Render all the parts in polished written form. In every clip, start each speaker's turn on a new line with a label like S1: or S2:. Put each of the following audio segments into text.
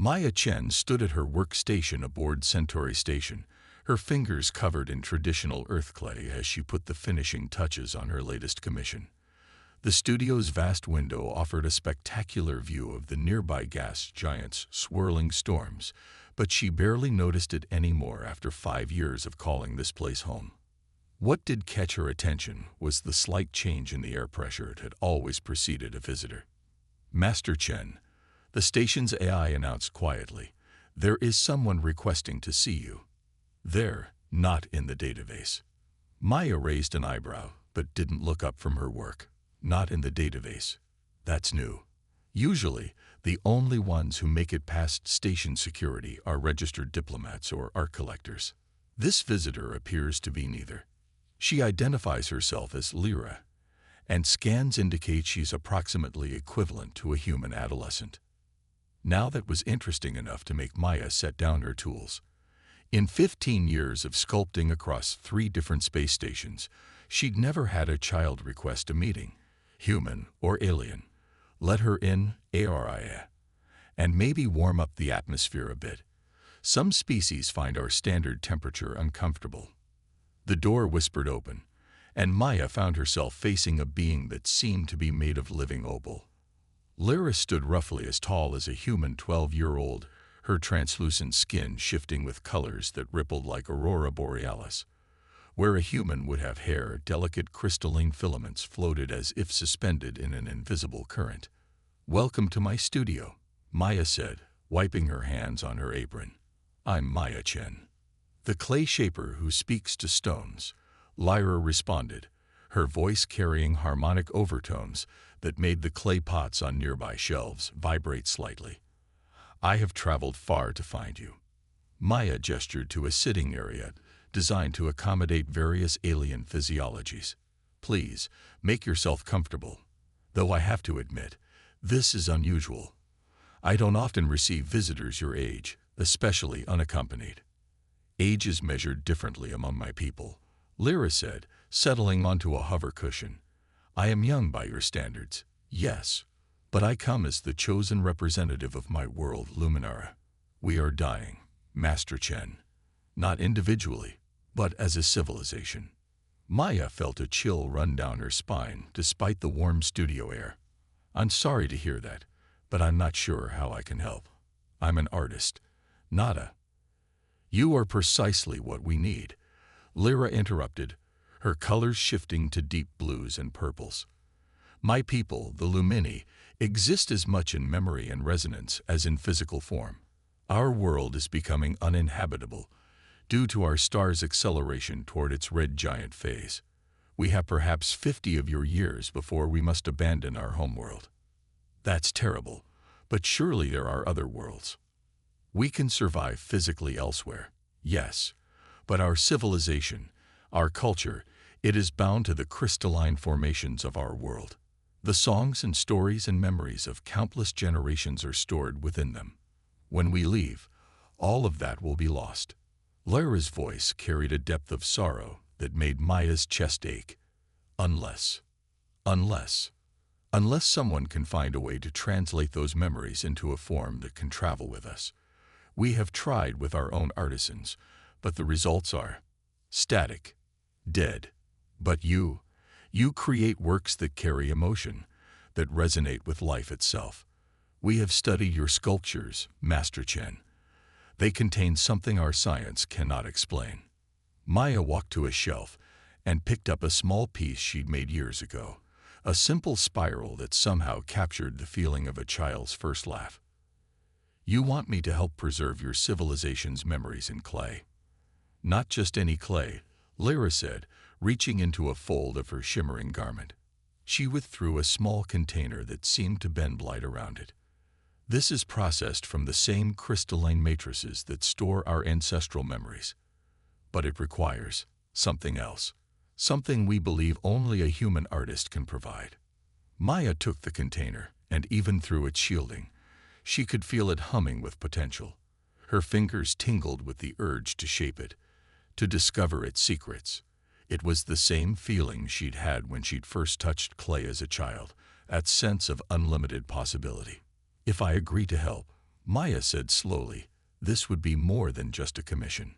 S1: Maya Chen stood at her workstation aboard Centauri Station, her fingers covered in traditional earth clay as she put the finishing touches on her latest commission. The studio's vast window offered a spectacular view of the nearby gas giants' swirling storms, but she barely noticed it anymore after 5 years of calling this place home. What did catch her attention was the slight change in the air pressure that had always preceded a visitor. "Master Chen," the station's AI announced quietly, "there is someone requesting to see you." "There, not in the database." Maya raised an eyebrow, but didn't look up from her work. "Not in the database. That's new. Usually, the only ones who make it past station security are registered diplomats or art collectors. This visitor appears to be neither. She identifies herself as Lyra, and scans indicate she's approximately equivalent to a human adolescent. Now that was interesting enough to make Maya set down her tools. In 15 years of sculpting across 3 different space stations, she'd never had a child request a meeting, human or alien. Let her in, ARIA, and maybe warm up the atmosphere a bit. Some species find our standard temperature uncomfortable. The door whispered open, and Maya found herself facing a being that seemed to be made of living opal. Lyra stood roughly as tall as a human 12-year-old, her translucent skin shifting with colors that rippled like aurora borealis. Where a human would have hair, delicate crystalline filaments floated as if suspended in an invisible current. "Welcome to my studio," Maya said, wiping her hands on her apron. "I'm Maya Chen, the clay shaper who speaks to stones," Lyra responded, her voice carrying harmonic overtones that made the clay pots on nearby shelves vibrate slightly. "I have traveled far to find you." Maya gestured to a sitting area designed to accommodate various alien physiologies. "Please, make yourself comfortable. Though I have to admit, this is unusual. I don't often receive visitors your age, especially unaccompanied." "Age is measured differently among my people," Lyra said, settling onto a hover cushion. "I am young by your standards, yes, but I come as the chosen representative of my world, Luminara. We are dying, Master Chen. Not individually, but as a civilization." Maya felt a chill run down her spine despite the warm studio air. "I'm sorry to hear that, but I'm not sure how I can help. I'm an artist, not a—" "You are precisely what we need," Lyra interrupted, her colors shifting to deep blues and purples. "My people, the Lumini, exist as much in memory and resonance as in physical form. Our world is becoming uninhabitable due to our star's acceleration toward its red giant phase. We have perhaps 50 of your years before we must abandon our homeworld." "That's terrible, but surely there are other worlds." "We can survive physically elsewhere, yes, but our civilization, our culture, it is bound to the crystalline formations of our world. The songs and stories and memories of countless generations are stored within them. When we leave, all of that will be lost." Lyra's voice carried a depth of sorrow that made Maya's chest ache. Unless someone can find a way to translate those memories into a form that can travel with us. We have tried with our own artisans, but the results are static, dead. But you create works that carry emotion, that resonate with life itself. We have studied your sculptures, Master Chen. They contain something our science cannot explain." Maya walked to a shelf and picked up a small piece she'd made years ago, a simple spiral that somehow captured the feeling of a child's first laugh. "You want me to help preserve your civilization's memories in clay." "Not just any clay," Lyra said, reaching into a fold of her shimmering garment. She withdrew a small container that seemed to bend light around it. "This is processed from the same crystalline matrices that store our ancestral memories. But it requires something else, something we believe only a human artist can provide." Maya took the container, and even through its shielding, she could feel it humming with potential. Her fingers tingled with the urge to shape it, to discover its secrets. It was the same feeling she'd had when she'd first touched clay as a child, that sense of unlimited possibility. "If I agree to help," Maya said slowly, "This would be more than just a commission.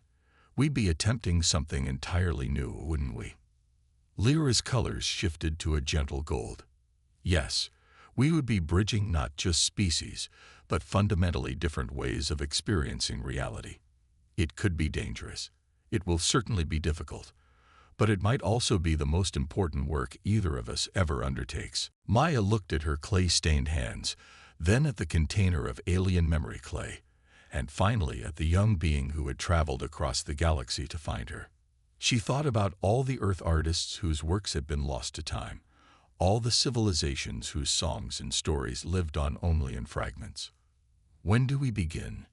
S1: We'd be attempting something entirely new, wouldn't we?" Lyra's colors shifted to a gentle gold. "Yes, we would be bridging not just species, but fundamentally different ways of experiencing reality. It could be dangerous. It will certainly be difficult. But it might also be the most important work either of us ever undertakes." Maya looked at her clay-stained hands, then at the container of alien memory clay, and finally at the young being who had traveled across the galaxy to find her. She thought about all the Earth artists whose works had been lost to time, all the civilizations whose songs and stories lived on only in fragments. "When do we begin?"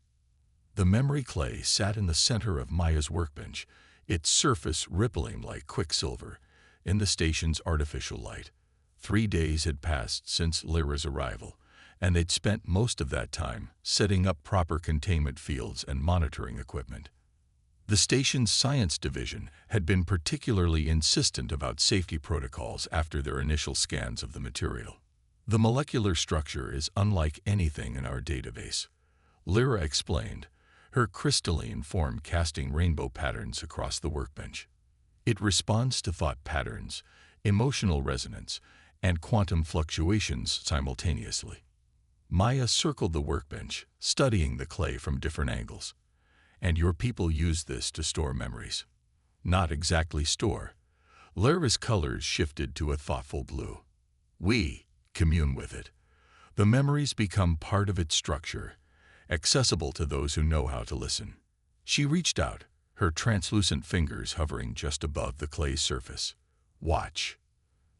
S1: The memory clay sat in the center of Maya's workbench, its surface rippling like quicksilver in the station's artificial light. 3 days had passed since Lyra's arrival, and they'd spent most of that time setting up proper containment fields and monitoring equipment. The station's science division had been particularly insistent about safety protocols after their initial scans of the material. "The molecular structure is unlike anything in our database," Lyra explained, her crystalline form casting rainbow patterns across the workbench. "It responds to thought patterns, emotional resonance, and quantum fluctuations simultaneously." Maya circled the workbench, studying the clay from different angles. "And your people use this to store memories?" "Not exactly store." Lyra's colors shifted to a thoughtful blue. "We commune with it. The memories become part of its structure, accessible to those who know how to listen." She reached out, her translucent fingers hovering just above the clay's surface. "Watch."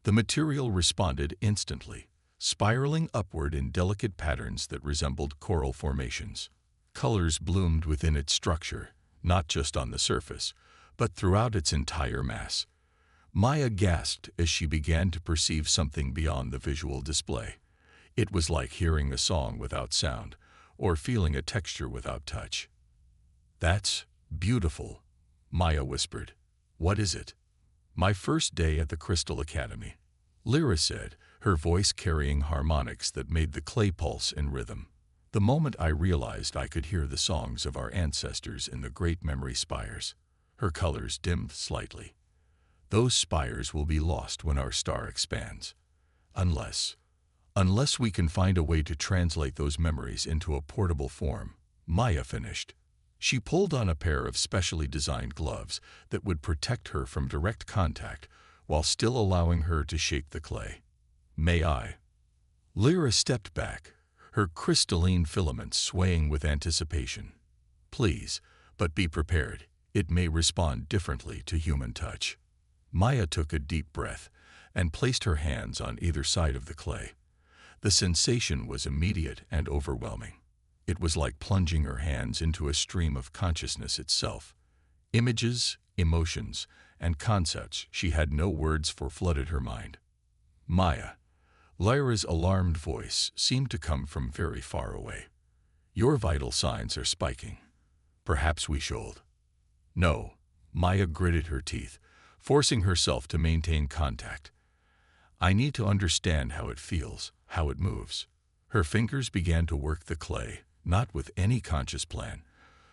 S1: The material responded instantly, spiraling upward in delicate patterns that resembled coral formations. Colors bloomed within its structure, not just on the surface, but throughout its entire mass. Maya gasped as she began to perceive something beyond the visual display. It was like hearing a song without sound, or feeling a texture without touch. "That's beautiful," Maya whispered. "What is it?" "My first day at the Crystal Academy," Lyra said, her voice carrying harmonics that made the clay pulse in rhythm. "The moment I realized I could hear the songs of our ancestors in the great memory spires." Her colors dimmed slightly. "Those spires will be lost when our star expands. Unless we can find a way to translate those memories into a portable form," Maya finished. She pulled on a pair of specially designed gloves that would protect her from direct contact while still allowing her to shape the clay. "May I?" Lyra stepped back, her crystalline filaments swaying with anticipation. "Please, but be prepared. It may respond differently to human touch." Maya took a deep breath and placed her hands on either side of the clay. The sensation was immediate and overwhelming. It was like plunging her hands into a stream of consciousness itself. Images, emotions, and concepts she had no words for flooded her mind. "Maya." Lyra's alarmed voice seemed to come from very far away. "Your vital signs are spiking. Perhaps we should." "No." Maya gritted her teeth, forcing herself to maintain contact. "I need to understand how it feels, how it moves." Her fingers began to work the clay, not with any conscious plan,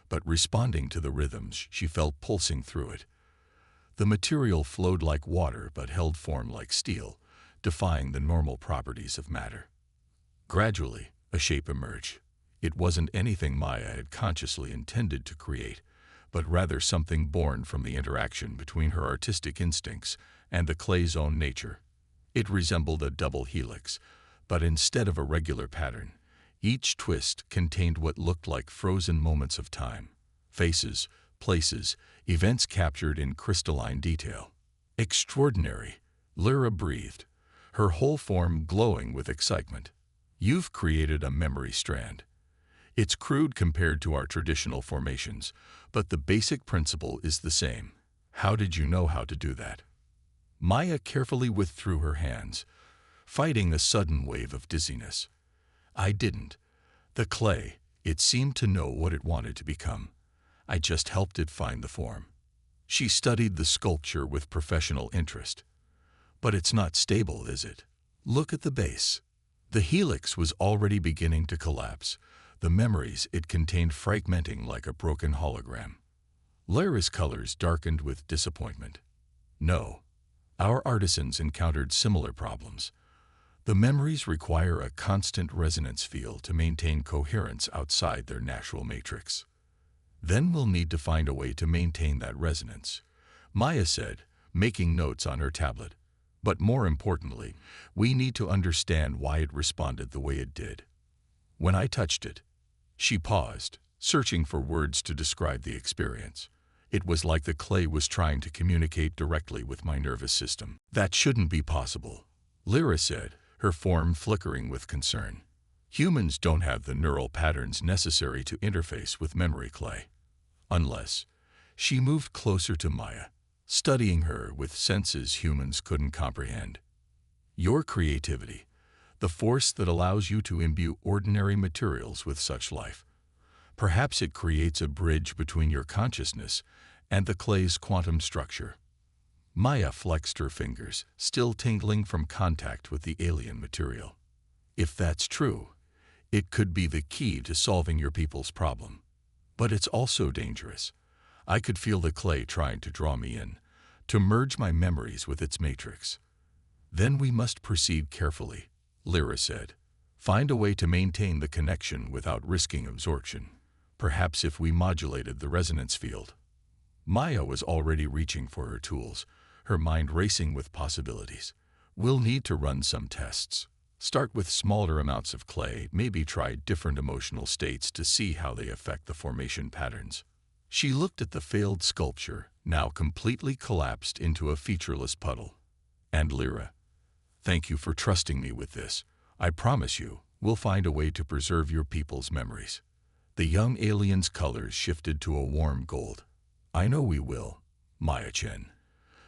S1: but responding to the rhythms she felt pulsing through it. The material flowed like water but held form like steel, defying the normal properties of matter. Gradually, a shape emerged. It wasn't anything Maya had consciously intended to create, but rather something born from the interaction between her artistic instincts and the clay's own nature. It resembled a double helix, but instead of a regular pattern, each twist contained what looked like frozen moments of time, faces, places, events captured in crystalline detail. "Extraordinary," Lyra breathed, her whole form glowing with excitement. "You've created a memory strand. It's crude compared to our traditional formations, but the basic principle is the same. How did you know how to do that?" Maya carefully withdrew her hands, fighting a sudden wave of dizziness. "I didn't. The clay, it seemed to know what it wanted to become. I just helped it find the form." She studied the sculpture with professional interest. "But it's not stable, is it? Look at the base." The helix was already beginning to collapse, The memories it contained fragmenting like a broken hologram. Lyra's colors darkened with disappointment. No, our artisans encountered similar problems. The memories require a constant resonance field to maintain coherence outside their natural matrix. Then we'll need to find a way to maintain that resonance, Maya said, making notes on her tablet. But more importantly, we need to understand why it responded the way it did. When I touched it, she paused, searching for words to describe the experience. It was like the clay was trying to communicate directly with my nervous system. That shouldn't be possible, Lyra said, her form flickering with concern. Humans don't have the neural patterns necessary to interface with memory clay. Unless, she moved closer to Maya, studying her with senses humans couldn't comprehend. Your creativity, the force that allows you to imbue ordinary materials with such life. Perhaps it creates a bridge between your consciousness and the clay's quantum structure. Maya flexed her fingers, still tingling from contact with the alien material. If that's true, it could be the key to solving your people's problem. But it's also dangerous. I could feel the clay trying to draw me in, to merge my memories with its matrix. Then we must proceed carefully, Lyra said. Find a way to maintain the connection without risking absorption. Perhaps if we modulated the resonance field. Maya was already reaching for her tools, her mind racing with possibilities. We'll need to run some tests. Start with smaller amounts of clay, maybe try different emotional states to see how they affect the formation patterns. She looked at the failed sculpture, now completely collapsed into a featureless puddle. And Lyra, thank you for trusting me with this. I promise you, we'll find a way to preserve your people's memories. The young alien's colors shifted to a warm gold. I know we will, Maya Chen,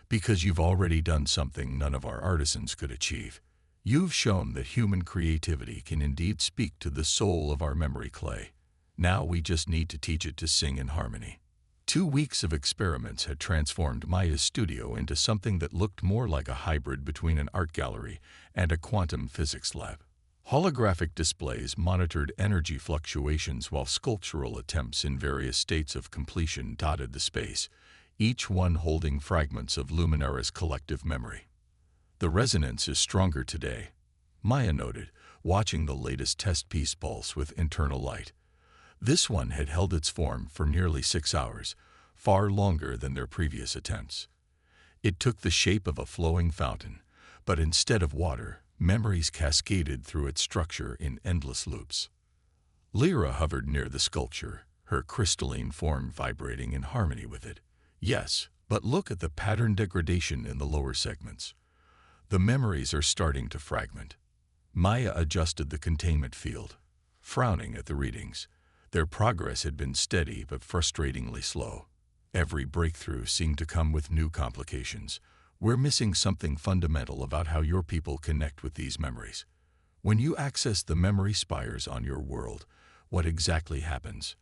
S1: because you've already done something none of our artisans could achieve. You've shown that human creativity can indeed speak to the soul of our memory clay. Now we just need to teach it to sing in harmony. 2 weeks of experiments had transformed Maya's studio into something that looked more like a hybrid between an art gallery and a quantum physics lab. Holographic displays monitored energy fluctuations while sculptural attempts in various states of completion dotted the space, each one holding fragments of Luminara's collective memory. The resonance is stronger today, Maya noted, watching the latest test piece pulse with internal light. This one had held its form for nearly 6 hours, far longer than their previous attempts. It took the shape of a flowing fountain, but instead of water, memories cascaded through its structure in endless loops. Lyra hovered near the sculpture, her crystalline form vibrating in harmony with it. Yes, but look at the pattern degradation in the lower segments. The memories are starting to fragment. Maya adjusted the containment field, frowning at the readings. Their progress had been steady but frustratingly slow. Every breakthrough seemed to come with new complications. We're missing something fundamental about how your people connect with these memories. When you access the memory spires on your world, what exactly happens?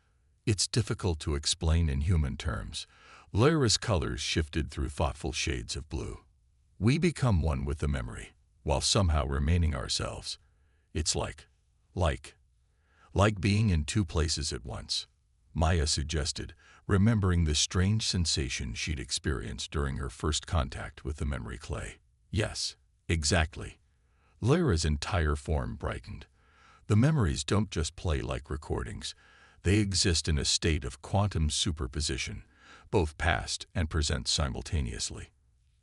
S1: It's difficult to explain in human terms. Lyra's colors shifted through thoughtful shades of blue. We become one with the memory, while somehow remaining ourselves. It's like being in 2 places at once, Maya suggested, remembering the strange sensation she'd experienced during her first contact with the memory clay. Yes, exactly. Lyra's entire form brightened. The memories don't just play like recordings. They exist in a state of quantum superposition, both past and present simultaneously.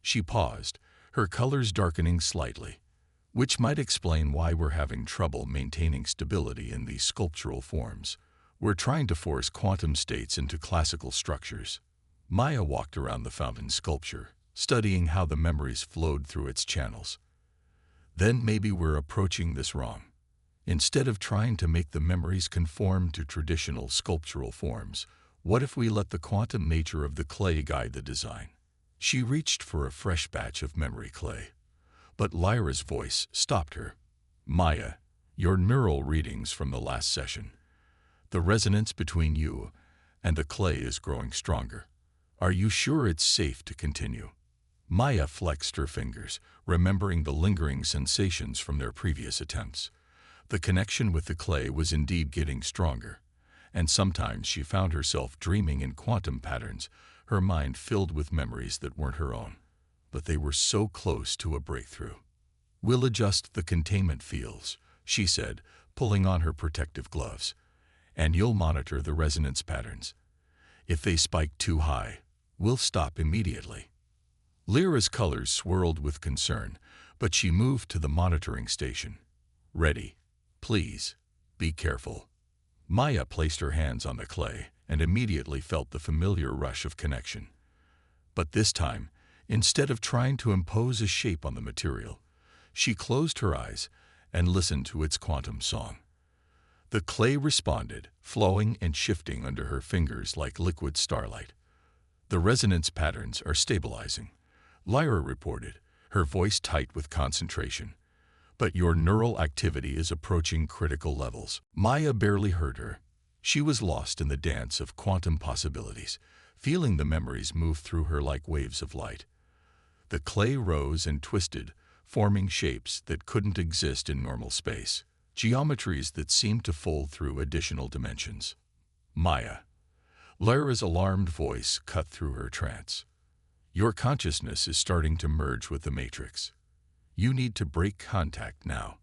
S1: She paused, her colors darkening slightly, which might explain why we're having trouble maintaining stability in these sculptural forms. We're trying to force quantum states into classical structures. Maya walked around the fountain sculpture, studying how the memories flowed through its channels. Then maybe we're approaching this wrong. Instead of trying to make the memories conform to traditional sculptural forms, what if we let the quantum nature of the clay guide the design? She reached for a fresh batch of memory clay. But Lyra's voice stopped her. Maya, your neural readings from the last session. The resonance between you and the clay is growing stronger. Are you sure it's safe to continue? Maya flexed her fingers, remembering the lingering sensations from their previous attempts. The connection with the clay was indeed getting stronger, and sometimes she found herself dreaming in quantum patterns, her mind filled with memories that weren't her own. But they were so close to a breakthrough. "We'll adjust the containment fields," she said, pulling on her protective gloves, "and you'll monitor the resonance patterns. If they spike too high, we'll stop immediately." Lyra's colors swirled with concern, but she moved to the monitoring station. "Ready. Please, be careful." Maya placed her hands on the clay and immediately felt the familiar rush of connection. But this time, instead of trying to impose a shape on the material, she closed her eyes and listened to its quantum song. The clay responded, flowing and shifting under her fingers like liquid starlight. "The resonance patterns are stabilizing," Lyra reported, her voice tight with concentration. "But your neural activity is approaching critical levels." Maya barely heard her. She was lost in the dance of quantum possibilities, feeling the memories move through her like waves of light. The clay rose and twisted, forming shapes that couldn't exist in normal space, geometries that seemed to fold through additional dimensions. "Maya." Lyra's alarmed voice cut through her trance. "Your consciousness is starting to merge with the matrix. You need to break contact now."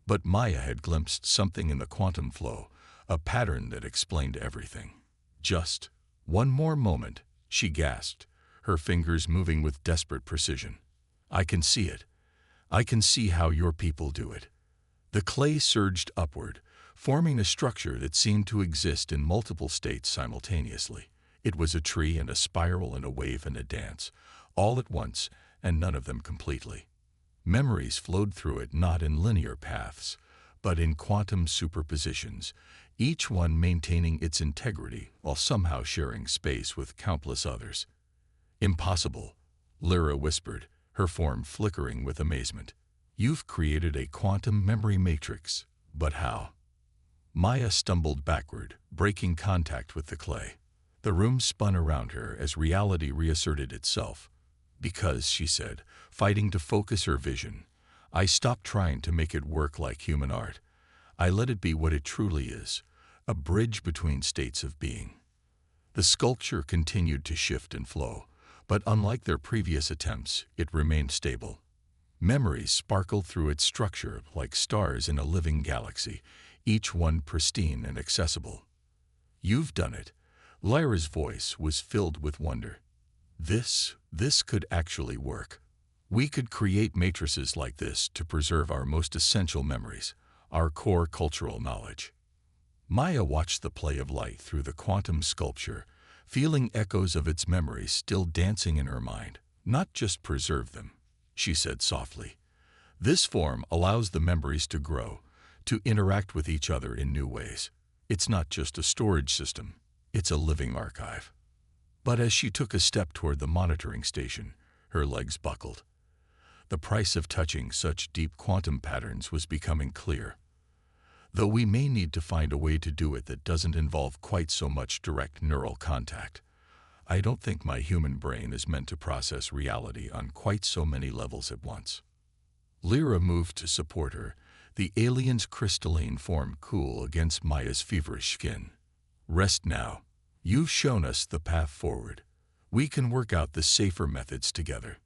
S1: But Maya had glimpsed something in the quantum flow, a pattern that explained everything. "Just one more moment," she gasped, her fingers moving with desperate precision. "I can see it. I can see how your people do it." The clay surged upward, forming a structure that seemed to exist in multiple states simultaneously. It was a tree and a spiral and a wave and a dance, all at once, and none of them completely. Memories flowed through it not in linear paths, but in quantum superpositions, each one maintaining its integrity while somehow sharing space with countless others. "Impossible," Lyra whispered, her form flickering with amazement. "You've created a quantum memory matrix, but how?" Maya stumbled backward, breaking contact with the clay. The room spun around her as reality reasserted itself. "Because," she said, fighting to focus her vision, "I stopped trying to make it work like human art. I let it be what it truly is, a bridge between states of being." The sculpture continued to shift and flow, but unlike their previous attempts, it remained stable. Memories sparkled through its structure like stars in a living galaxy, each one pristine and accessible. "You've done it." Lyra's voice was filled with wonder. This could actually work. We could create matrices like this to preserve our most essential memories, our core cultural knowledge." Maya watched the play of light through the quantum sculpture, feeling echoes of its memories still dancing in her mind. "Not just preserve them," she said softly. "This form allows the memories to grow, to interact with each other in new ways. It's not just a storage system, it's a living archive." But as she took a step toward the monitoring station, her legs buckled. The price of touching such deep quantum patterns was becoming clear. "Though we may need to find a way to do it that doesn't involve quite so much direct neural contact. I don't think my human brain is meant to process reality on quite so many levels at once." Lyra moved to support her, the alien's crystalline form cool against Maya's feverish skin. "Rest now. You've shown us the path forward. We can work out the safer methods together."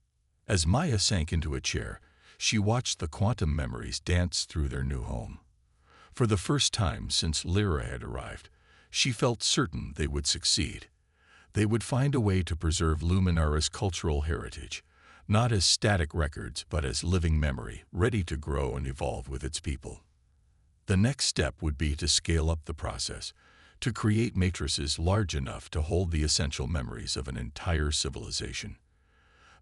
S1: As Maya sank into a chair, she watched the quantum memories dance through their new home. For the first time since Lyra had arrived, she felt certain they would succeed. They would find a way to preserve Luminara's cultural heritage, not as static records but as living memory, ready to grow and evolve with its people. The next step would be to scale up the process, to create matrices large enough to hold the essential memories of an entire civilization.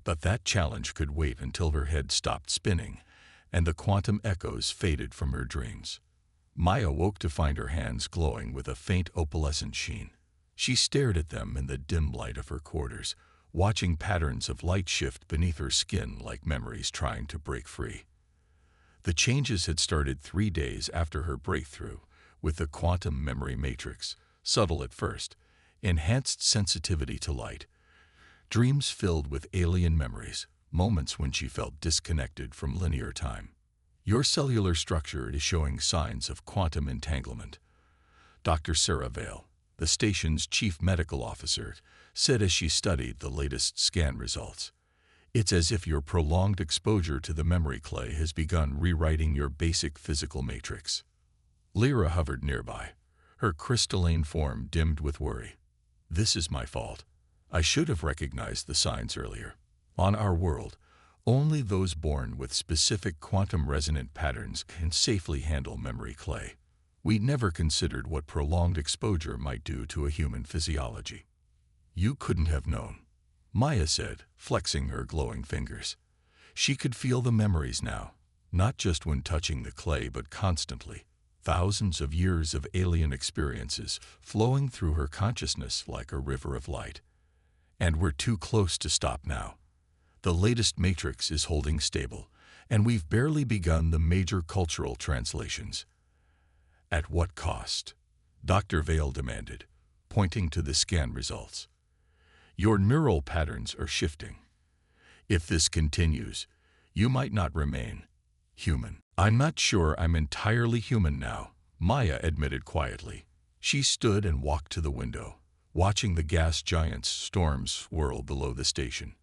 S1: But that challenge could wait until her head stopped spinning and the quantum echoes faded from her dreams. Maya woke to find her hands glowing with a faint opalescent sheen. She stared at them in the dim light of her quarters, watching patterns of light shift beneath her skin like memories trying to break free. The changes had started 3 days after her breakthrough with the quantum memory matrix, subtle at first, enhanced sensitivity to light, dreams filled with alien memories, moments when she felt disconnected from linear time. Your cellular structure is showing signs of quantum entanglement. Dr. Sarah Vale, the station's chief medical officer, said as she studied the latest scan results. It's as if your prolonged exposure to the memory clay has begun rewriting your basic physical matrix. Lyra hovered nearby, her crystalline form dimmed with worry. This is my fault. I should have recognized the signs earlier. On our world, only those born with specific quantum resonant patterns can safely handle memory clay. We never considered what prolonged exposure might do to a human physiology. You couldn't have known, Maya said, flexing her glowing fingers. She could feel the memories now, not just when touching the clay but constantly. Thousands of years of alien experiences flowing through her consciousness like a river of light. And we're too close to stop now. The latest matrix is holding stable, and we've barely begun the major cultural translations. At what cost? Dr. Vale demanded, pointing to the scan results. Your neural patterns are shifting. If this continues, you might not remain human. I'm not sure I'm entirely human now, Maya admitted quietly. She stood and walked to the window, watching the gas giant's storms swirl below the station.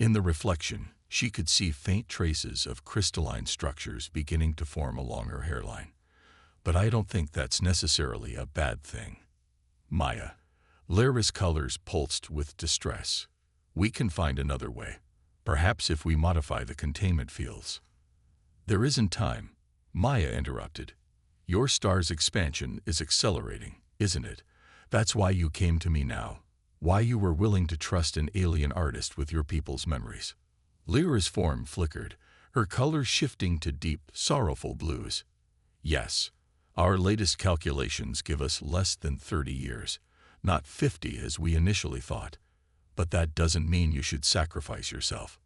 S1: In the reflection, she could see faint traces of crystalline structures beginning to form along her hairline. But I don't think that's necessarily a bad thing. Maya, Lyra's colors pulsed with distress. We can find another way, perhaps if we modify the containment fields. There isn't time, Maya interrupted. Your star's expansion is accelerating, isn't it? That's why you came to me now, why you were willing to trust an alien artist with your people's memories. Lyra's form flickered, her colors shifting to deep, sorrowful blues. Yes, our latest calculations give us less than 30 years, not 50 as we initially thought. But that doesn't mean you should sacrifice yourself.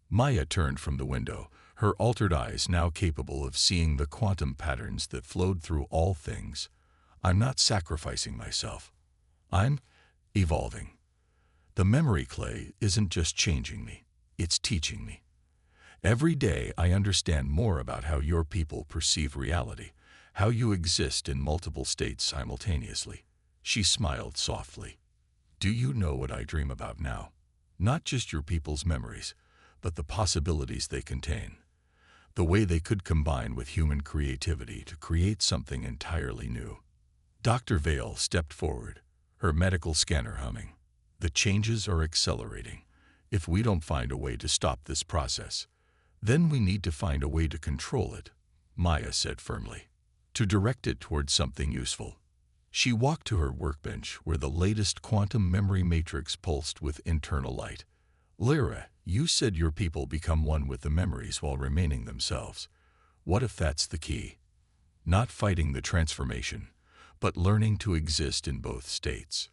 S1: Maya turned from the window, her altered eyes now capable of seeing the quantum patterns that flowed through all things. I'm not sacrificing myself. I'm evolving. The memory clay isn't just changing me, it's teaching me. Every day I understand more about how your people perceive reality, how you exist in multiple states simultaneously. She smiled softly. Do you know what I dream about now? Not just your people's memories, but the possibilities they contain. The way they could combine with human creativity to create something entirely new. Dr. Vale stepped forward, her medical scanner humming. The changes are accelerating. If we don't find a way to stop this process, then we need to find a way to control it, Maya said firmly. To direct it towards something useful. She walked to her workbench where the latest quantum memory matrix pulsed with internal light. Lyra, you said your people become one with the memories while remaining themselves. What if that's the key? Not fighting the transformation, but learning to exist in both states.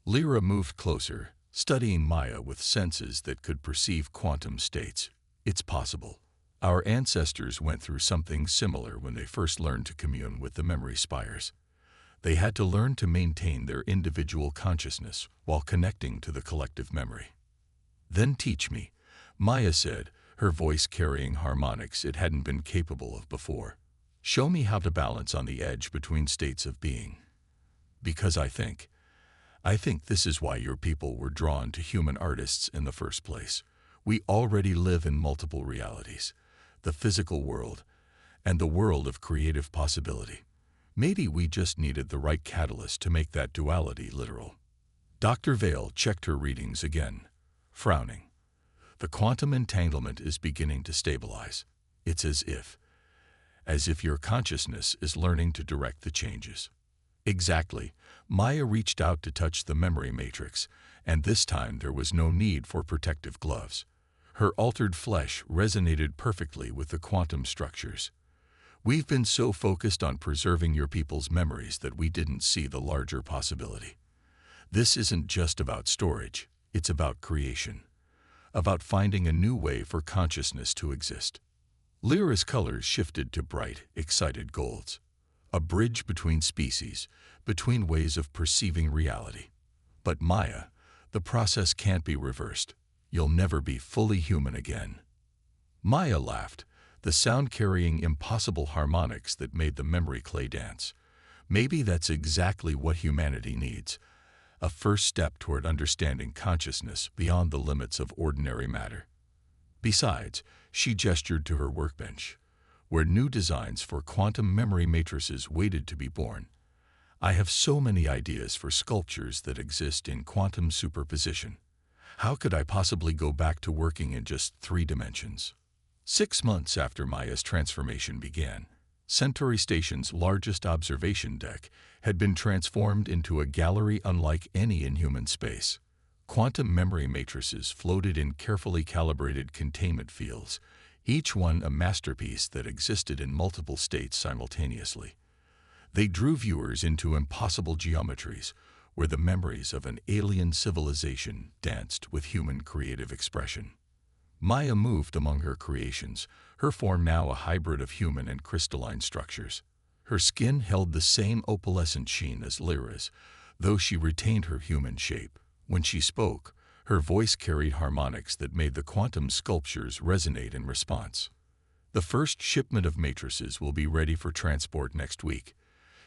S1: Lyra moved closer, studying Maya with senses that could perceive quantum states. It's possible. Our ancestors went through something similar when they first learned to commune with the memory spires. They had to learn to maintain their individual consciousness while connecting to the collective memory. Then teach me, Maya said, her voice carrying harmonics it hadn't been capable of before. Show me how to balance on the edge between states of being. Because I think this is why your people were drawn to human artists in the first place. We already live in multiple realities, the physical world and the world of creative possibility. Maybe we just needed the right catalyst to make that duality literal. Dr. Vale checked her readings again, frowning. The quantum entanglement is beginning to stabilize. It's as if your consciousness is learning to direct the changes. Exactly. Maya reached out to touch the memory matrix, and this time there was no need for protective gloves. Her altered flesh resonated perfectly with the quantum structures. We've been so focused on preserving your people's memories that we didn't see the larger possibility. This isn't just about storage, it's about creation. About finding a new way for consciousness to exist. Lyra's colors shifted to bright, excited golds. A bridge between species, between ways of perceiving reality. But Maya, the process can't be reversed. You'll never be fully human again. Maya laughed, the sound carrying impossible harmonics that made the memory clay dance. Maybe that's exactly what humanity needs, a first step toward understanding consciousness beyond the limits of ordinary matter. Besides, she gestured to her workbench, where new designs for quantum memory matrices waited to be born. I have so many ideas for sculptures that exist in quantum superposition. How could I possibly go back to working in just 3 dimensions? 6 months after Maya's transformation began, Centauri Station's largest observation deck had been transformed into a gallery unlike any in human space. Quantum memory matrices floated in carefully calibrated containment fields, each one a masterpiece that existed in multiple states simultaneously. They drew viewers into impossible geometries, where the memories of an alien civilization danced with human creative expression. Maya moved among her creations, her form now a hybrid of human and crystalline structures. Her skin held the same opalescent sheen as Lyra's, though she retained her human shape. When she spoke, her voice carried harmonics that made the quantum sculptures resonate in response. The first shipment of matrices will be ready for transport next week,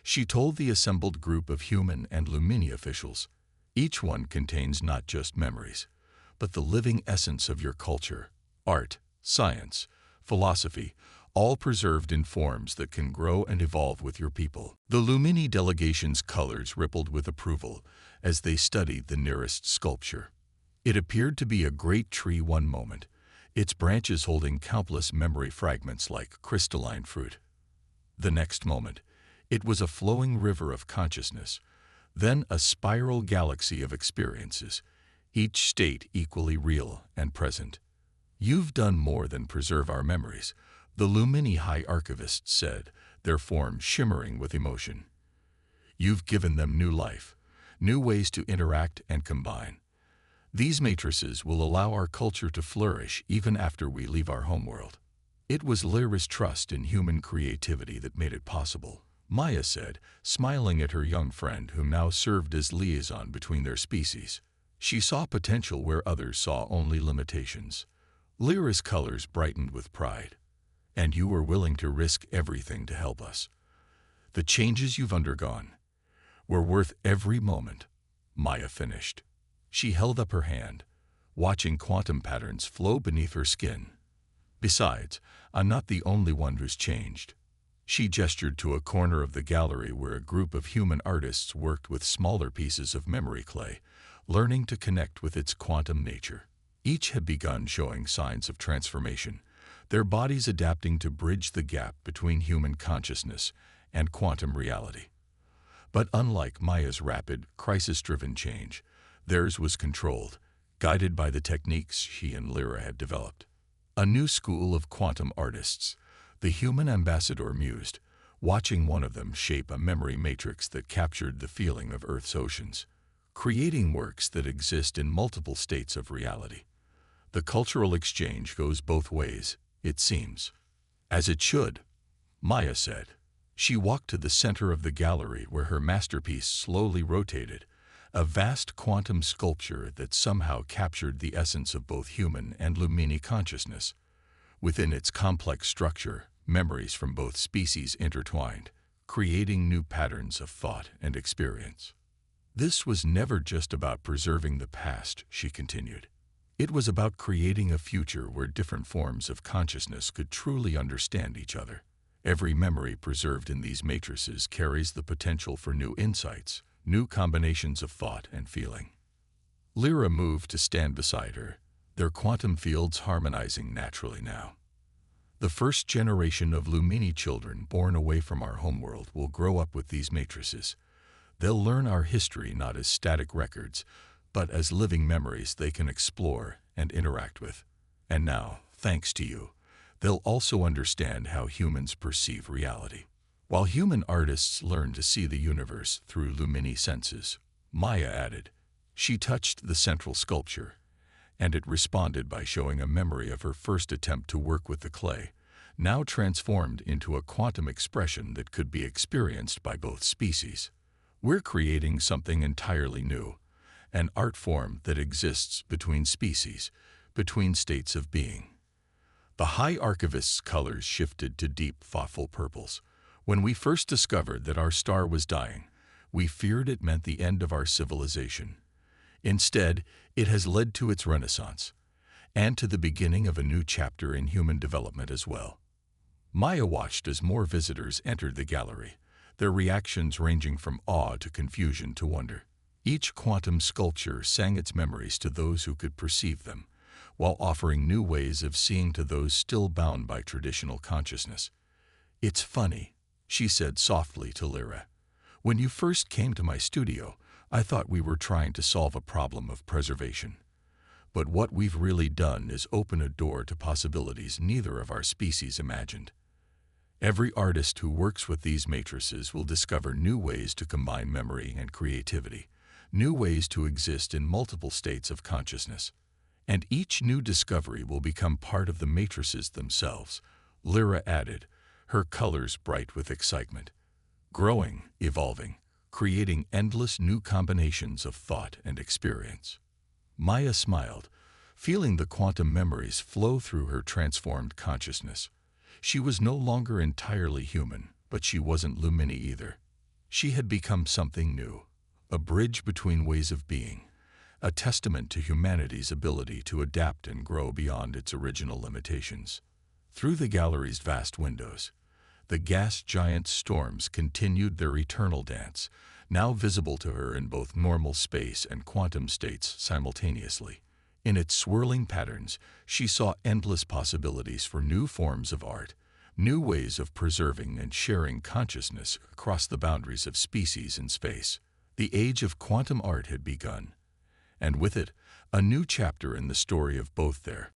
S1: she told the assembled group of human and Lumini officials. Each one contains not just memories, but the living essence of your culture, art, science, philosophy, all preserved in forms that can grow and evolve with your people. The Lumini delegation's colors rippled with approval as they studied the nearest sculpture. It appeared to be a great tree one moment, its branches holding countless memory fragments like crystalline fruit. The next moment, it was a flowing river of consciousness, then a spiral galaxy of experiences, each state equally real and present. You've done more than preserve our memories, the Lumini High Archivists said, their form shimmering with emotion. You've given them new life, new ways to interact and combine. These matrices will allow our culture to flourish even after we leave our homeworld. It was Lyra's trust in human creativity that made it possible, Maya said, smiling at her young friend who now served as liaison between their species. She saw potential where others saw only limitations. Lyra's colors brightened with pride. And you were willing to risk everything to help us. The changes you've undergone were worth every moment, Maya finished. She held up her hand, watching quantum patterns flow beneath her skin. Besides, I'm not the only one who's changed. She gestured to a corner of the gallery where a group of human artists worked with smaller pieces of memory clay, learning to connect with its quantum nature. Each had begun showing signs of transformation, their bodies adapting to bridge the gap between human consciousness and quantum reality. But unlike Maya's rapid, crisis-driven change, theirs was controlled, guided by the techniques she and Lyra had developed. A new school of quantum artists, the human ambassador mused, watching one of them shape a memory matrix that captured the feeling of Earth's oceans, creating works that exist in multiple states of reality. The cultural exchange goes both ways, it seems. As it should, Maya said. She walked to the center of the gallery where her masterpiece slowly rotated, a vast quantum sculpture that somehow captured the essence of both human and Lumini consciousness. Within its complex structure, memories from both species intertwined, creating new patterns of thought and experience. This was never just about preserving the past, she continued. It was about creating a future where different forms of consciousness could truly understand each other. Every memory preserved in these matrices carries the potential for new insights, new combinations of thought and feeling. Lyra moved to stand beside her, their quantum fields harmonizing naturally now. The first generation of Lumini children born away from our homeworld will grow up with these matrices. They'll learn our history not as static records, but as living memories they can explore and interact with. And now, thanks to you, they'll also understand how humans perceive reality. While human artists learn to see the universe through Lumini senses, Maya added. She touched the central sculpture, and it responded by showing a memory of her first attempt to work with the clay, now transformed into a quantum expression that could be experienced by both species. We're creating something entirely new, an art form that exists between species, between states of being. The High Archivist's colors shifted to deep, thoughtful purples. When we first discovered that our star was dying, we feared it meant the end of our civilization. Instead, it has led to its renaissance, and to the beginning of a new chapter in human development as well. Maya watched as more visitors entered the gallery, their reactions ranging from awe to confusion to wonder. Each quantum sculpture sang its memories to those who could perceive them, while offering new ways of seeing to those still bound by traditional consciousness. "It's funny," she said softly to Lyra. "When you first came to my studio, I thought we were trying to solve a problem of preservation. But what we've really done is open a door to possibilities neither of our species imagined. Every artist who works with these matrices will discover new ways to combine memory and creativity, new ways to exist in multiple states of consciousness. And each new discovery will become part of the matrices themselves," Lyra added, her colors bright with excitement. "Growing, evolving, creating endless new combinations of thought and experience." Maya smiled, feeling the quantum memories flow through her transformed consciousness. She was no longer entirely human, but she wasn't Lumini either. She had become something new, a bridge between ways of being, a testament to humanity's ability to adapt and grow beyond its original limitations. Through the gallery's vast windows, the gas giant storms continued their eternal dance, now visible to her in both normal space and quantum states simultaneously. In its swirling patterns, she saw endless possibilities for new forms of art, new ways of preserving and sharing consciousness across the boundaries of species and space. The age of quantum art had begun, and with it, a new chapter in the story of both their